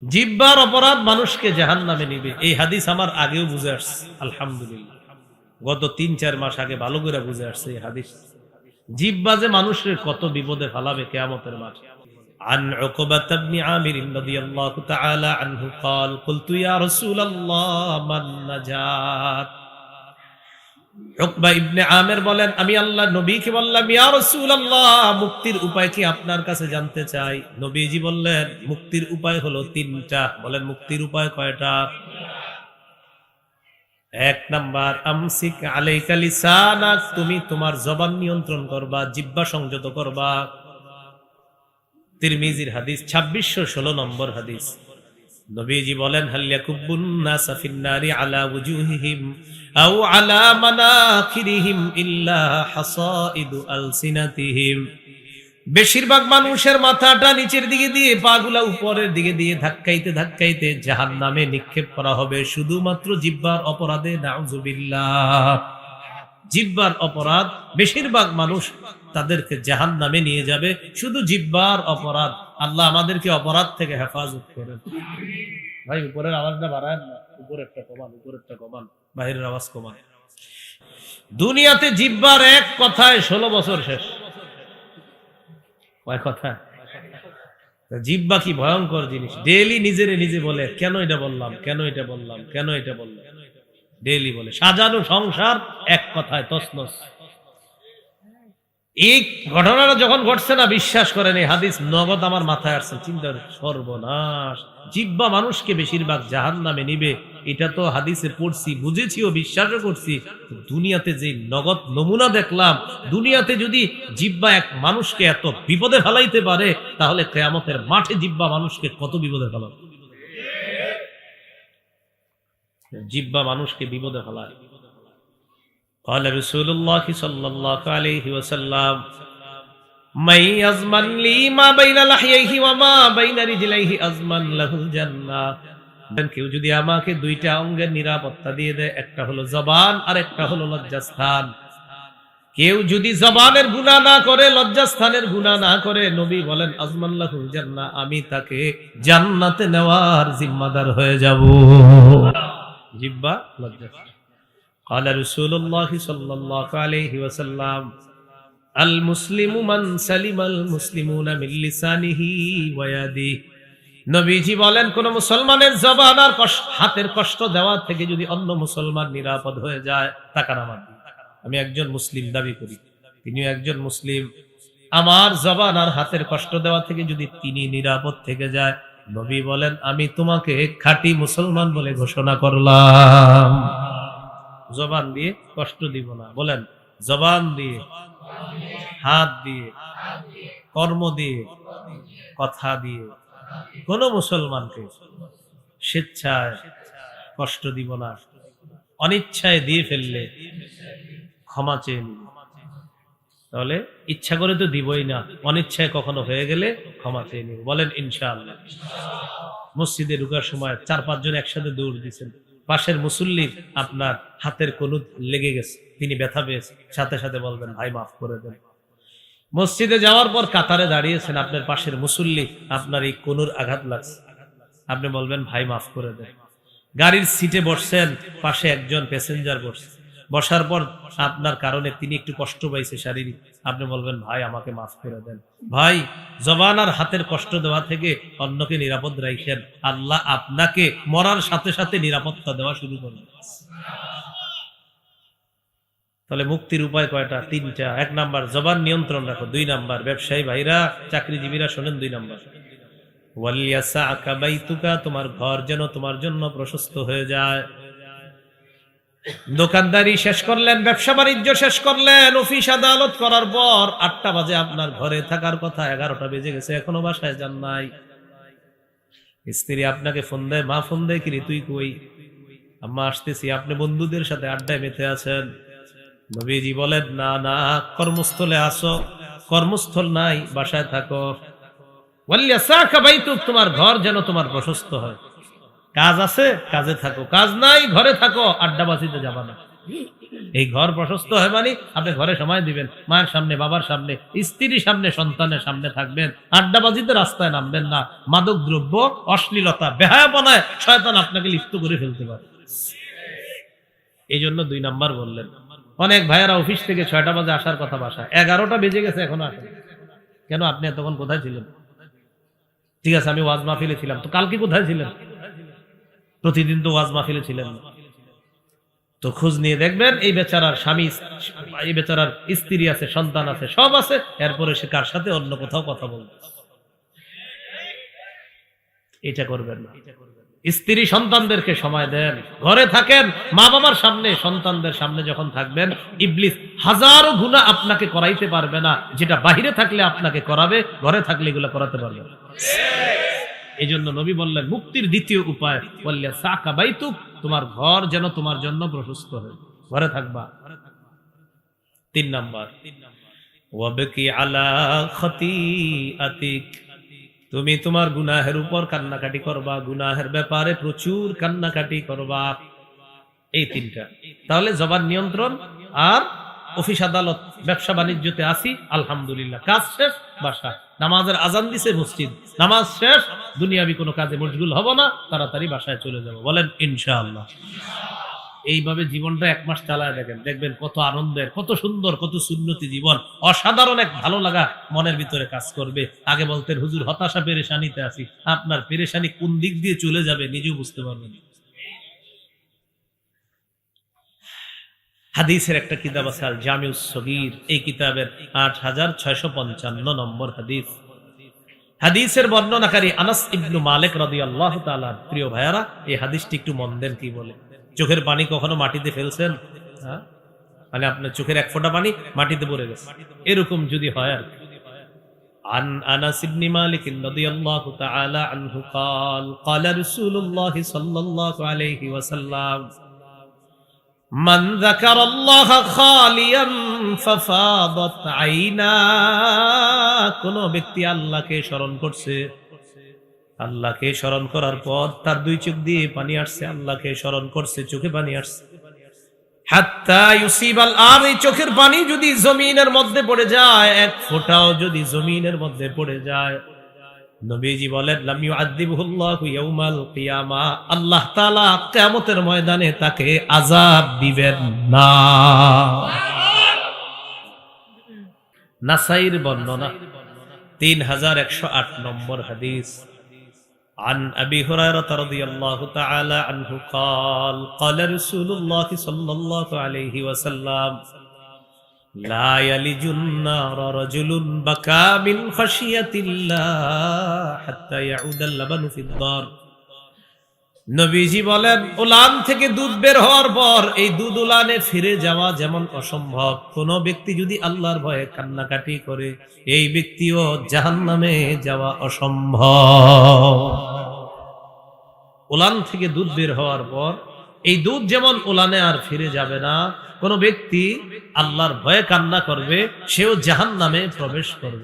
জিহ্বার অপরাধ মানুষকে জাহান্নামে নিবে, এই হাদিস আমার আগেও বুঝে আসছে। আলহামদুলিল্লাহ, গত ৩-৪ মাস আগে ভালো করে বুঝে আসছে এই হাদিস। জিহ্বা যে মানুষের কত বিপদে ফেলাবে কিয়ামতের মাঠে। عن عقبة بن عامر رضي الله تعالى عنه قال قلت يا رسول الله ما النجاة। উকবা ইবনে আমির বলেন, আমি আল্লাহর নবীকে বললাম, ইয়া রাসূলুল্লাহ, মুক্তির উপায় কি আপনার কাছে জানতে চাই। নবীজি বললেন, মুক্তির উপায় হলো ৩টা। বলেন, মুক্তির উপায় কয়টা? ১ নাম্বার, আমসিক আলাইকা লিসানাক, তুমি তোমার জবান নিয়ন্ত্রণ করবা, জিহ্বা সংযত করবা। তিরমিজির হাদিস, ২৬১৬ নম্বর হাদিস। নবীজি বলেন, হাল ইয়াকুবুন নাসা ফিন্নারি আলা ওয়ুজুহিহিম আও আলা মানাখিরিহিম ইল্লা হাসাইদু আলসিনাতিহিম। বেশিরভাগ মানুষের মাথাটা নিচের দিকে দিয়ে, পাগুলা উপরের দিকে দিয়ে ধাক্কাইতে ধাক্কাইতে জাহান্নামে নিক্ষেপ করা হবে, শুধুমাত্র জিহ্বার অপরাধে। নাউযুবিল্লাহ। জিহ্বার অপরাধ বেশিরভাগ মানুষ তাদেরকে জাহান্নামে নিয়ে যাবে, শুধু জিহ্বার অপরাধ। আল্লাহ আমাদেরকে অপরাধ থেকে হেফাজত করেন। ভাই, উপরের আওয়াজটা বাড়ায় না, উপরেরটা কমান, উপরেরটা কমান, বাহিরের আওয়াজ কমান। দুনিয়াতে জিহ্বার এক কথায় 16 বছর শেষ। কয় কথা? জিহ্বা কি ভয়ঙ্কর জিনিস। ডেইলি নিজেরে নিজে বলে, কেন এটা বললাম, কেন এটা বললাম, কেন এটা বললাম। ডেইলি বলে, সাজানো সংসার এক কথায় তছনছ। এই ঘটনাটা যখন ঘটছে না, বিশ্বাস করেন, এই হাদিস নগদ আমার মাথায় আসছে। চিন্তা, সর্বনাশ, জিহ্বা মানুষকে বেশিরভাগ জাহান্নামে নিবে। এটা তো হাদিসে পড়ছি, বুঝেছিও, বিশ্বাসও করছি। দুনিয়াতে যে নগদ নমুনা দেখলাম, দুনিয়াতে যদি জিহ্বা এক মানুষকে এত বিপদে ফেলাইতে পারে, তাহলে কিয়ামতের মাঠে জিহ্বা মানুষকে কত বিপদে ফেলাবে। জিহ্বা মানুষকে বিপদে ফেলায়। قال رسول الله صلى الله عليه وسلم من يضمن لي ما بين لحييه وما بين رجليه اضمن له الجنه। কেউ যদি আমাকে 2টা অঙ্গের নিরাপত্তা দিয়ে দেয়, একটা হলো জবান আর একটা হলো লজ্জাস্থান। কেউ যদি জবানের গুনাহ না করে, লজ্জাস্থানের গুনাহ না করে, নবী বলেন, আজমান লাহুল জান্নাহ, আমি তাকে জান্নাতে নেওয়ার জিম্মাদার হয়ে যাব। জিহ্বা, লজ্জাস্থান। قال رسول الله صلى الله عليه وسلم المسلم من سلم المسلمون من لسانه ويده। নবীজি বলেন, কোন মুসলমানের জবান আর হাতের কষ্ট দেওয়া থেকে যদি অন্য মুসলমান নিরাপদ হয়ে যায়, তাকার আমার, আমি একজন মুসলিম দাবি করি, তিনি একজন মুসলিম, আমার জবান আর হাতের কষ্ট দেওয়া থেকে যদি তিনি নিরাপদ থেকে যায়, নবী বলেন, আমি তোমাকে খাঁটি মুসলমান বলে ঘোষণা করলাম। জবান দিয়ে কষ্ট দিব না। বলেন, জবান দিয়ে, হাত দিয়ে, কর্ম দিয়ে, কথা দিয়ে কোন মুসলমানকে স্বেচ্ছায় কষ্ট দিব না। অনিচ্ছায় দিয়ে ফেললে ক্ষমা চেয়ে নিব। তাহলে ইচ্ছা করে তো দিবই না, অনিচ্ছায় কখনো হয়ে গেলে ক্ষমা চেয়ে নিব। বলেন ইনশাআল্লাহ। মসজিদে ঢোকার সময় 4-5 জন একসাথে দৌড় দিচ্ছেন, পাশের মুসল্লির আপনার হাতের কনুত লেগে গেছে, তিনি ব্যথা পেয়েছে, সাথে সাথে বলবেন, ভাই মাফ করে দেন। মসজিদে যাওয়ার পর কাতারে দাঁড়িয়েছেন, আপনার পাশের মুসল্লি, আপনার এই কনুর আঘাত লাগছে, আপনি বলবেন, ভাই মাফ করে দেন। গাড়ির সিটে বসছেন, পাশে একজন প্যাসেঞ্জার বসছে, বসার পর আপনার কারণে তিনি একটু কষ্ট পাইছে শারীরিক, আপনি বলবেন, ভাই আমাকে মাফ করে দেন। ভাই, জবান আর হাতের কষ্ট দেওয়া থেকে অন্যকে নিরাপদ রাখেন, আল্লাহ আপনাকে মরার সাথে সাথে নিরাপত্তা দেওয়া শুরু করবেন। তাহলে মুক্তির উপায় কয়টা? 3টা। 1 নাম্বার, জবান নিয়ন্ত্রণ রাখো। 2 নাম্বার, ব্যবসায়ী ভাইরা, চাকরিজীবীরা শোনেন, 2 নাম্বার, ওয়ালিয়াসাকা বাইতুকা, তোমার ঘর যেন তোমার জন্য প্রশস্ত হয়ে যায়। দোকানদারি শেষ করলেন, ব্যবসা বাণিজ্য শেষ করলেন, অফিস আদালত করার পর 8টা বাজে আপনার ঘরে থাকার কথা, 11টা বেজে গেছে, এখনো বাসায় যান নাই। স্ত্রী আপনাকে ফোন দেয়, মা ফোন দেয়, কি রে তুই কই? আম্মা আসতেছি। আপনি বন্ধুদের সাথে আড্ডায় মেতে আছেন। নবীজি বলেন, না না, কর্মস্থলে আসো। কর্মস্থল নাই, বাসায় থাকো। ওয়ালিয়াসাকা বাইতুক, তোমার ঘর যেন তোমার প্রশস্ত হয়। কাজ আছে, কাজে থাকো, কাজ নাই, ঘরে থাকো, আড্ডাবাজিতে যাবা না। এই ঘর প্রশস্ত হয় মানে আপনি ঘরে সময় দিবেন, মায়ের সামনে, বাবার সামনে, স্ত্রীর সামনে, সন্তানের সামনে থাকবেন। আড্ডাবাজিতে রাস্তায় নামবেন না। মাদক দ্রব্য, অশ্লীলতা, বেহায়াপনায় শয়তান আপনাকে লিপ্ত করে ফেলতে পারে। এই জন্য 2 নাম্বার বললেন। অনেক ভাইয়েরা অফিস থেকে 6টা বাজে আসার কথা বাসায়, 11টা বেজে গেছে এখনো আসেন। কেন? আপনি এতক্ষণ কোথায় ছিলেন? ঠিক আছে, আমি ওয়াজ মাহফিলে ছিলাম, তো কালকে কোথায় ছিলেন? প্রতিদিন তো ওয়াজ মাহফিলে ছিলেন না। তো খোঁজ নিয়ে দেখবেন এই বেচারার স্বামী, এই বেচারার স্ত্রী আছে, সন্তান আছে, সব আছে, এরপরে সে কার সাথে অন্য কোথাও কথা বলবে। এটা করবেন না। স্ত্রী সন্তানদেরকে সময় দেন, ঘরে থাকেন, মা বাবার সামনে, সন্তানদের সামনে যখন থাকবেন, ইবলিস হাজারো গুনাহ আপনাকে করাইতে পারবে না, যেটা বাহিরে থাকলে আপনাকে করাবে, ঘরে থাকলে এগুলো করাতে পারবে না। এই জন্য নবী বললেন মুক্তির দ্বিতীয় উপায়, বললে সাকা বাইতুক, তোমার ঘর যেন তোমার জন্য প্রশস্ত হয়, ঘরে থাকবা। 3 নাম্বার, ওয়াবকি আলা খতিআতিক, তুমি তোমার গুনাহের উপর কান্নাকাটি করবা, গুনাহের ব্যাপারে প্রচুর কান্নাকাটি করবা। এই 3টা। তাহলে জবান নিয়ন্ত্রণ, আর অফিস আদালত, ব্যবসা বাণিজ্যতে আসি, আলহামদুলিল্লাহ, কাজ শেষ, বাসা, নামাজের আজান দিছে, মসজিদ, নামাজ শেষ, দুনিয়াবি কোনো কাজে মশগুল হব না, তাড়াতাড়ি বাসায় চলে যাব। বলেন ইনশাআল্লাহ। এইভাবে জীবনটা 1 মাস চালায় দেখেন, দেখবেন কত আনন্দের, কত সুন্দর, কত সুন্নতি জীবন, অসাধারণ এক ভালো লাগা মনের ভিতরে কাজ করবে। আগে বলতেন হুজুর হতাশা পেরেশানিতে আছি, আপনার পেরেশানি কোন দিক দিয়ে চলে যাবে নিজেও বুঝতে পারবেন। হাদিসের একটা কিতাব আছে আল জামিউস সগীর, এই কিতাবের 8655 নম্বর হাদিস। হাদিসের বর্ণনাকারী আনাস ইবনু মালিক রাদিয়াল্লাহু তাআলা। প্রিয় ভাইয়ারা, এই হাদিসটি একটু মন দেন কি বলে। চোখের পানি কখনো মাটিতে ফেলছেন? মানে আপনার চোখের 1 ফোঁটা পানি মাটিতে পড়ে গেছে, এরকম যদি হয় আর। عن أنس بن مالك رضي الله تعالى عنه قال قال رسول الله صلى الله عليه وسلم من ذكر الله خاليا ففاضت عيناه, কোন ব্যক্তি আল্লাহকে স্মরণ করছে, আল্লাহকে স্মরণ করার পর তার 2 চোখ দিয়ে পানি আসছে, আল্লাহকে স্মরণ করছে, চোখে পানি আসছে। হাত্তা ইউসিবাল আর, এই চোখের পানি যদি জমিনের মধ্যে পড়ে যায়, 1 ফোঁটাও যদি জমিনের মধ্যে পড়ে যায়, নবীজি বলেন লাম ইউআযিবুহুল্লাহু ইয়াউমাল কিয়ামাহ, আল্লাহ তাআলা কিয়ামতের ময়দানে তাকে আযাব দিবেন না। নাসাইর বর্ণনা 3108 নম্বর হাদিস। عن أبي هريرة رضي الله تعالى عنه قال قال رسول الله صلى الله عليه وسلم لا يلج النار رجل بكى من خشية الله حتى يعود اللبن في الدار। নবীজি বলেন উলান থেকে দুধ বের হওয়ার পর এই দুধ উলানে ফিরে যাওয়া যেমন অসম্ভব, কোন ব্যক্তি যদি আল্লাহর ভয়ে কান্নাকাটি করে এই ব্যক্তিও জাহান্নামে যাওয়া অসম্ভব। উলান থেকে দুধ বের হওয়ার পর এই দুধ যেমন উলানে আর ফিরে যাবে না, কোন ব্যক্তি আল্লাহর ভয়ে কান্না করবে সেও জাহান্নামে প্রবেশ করবে।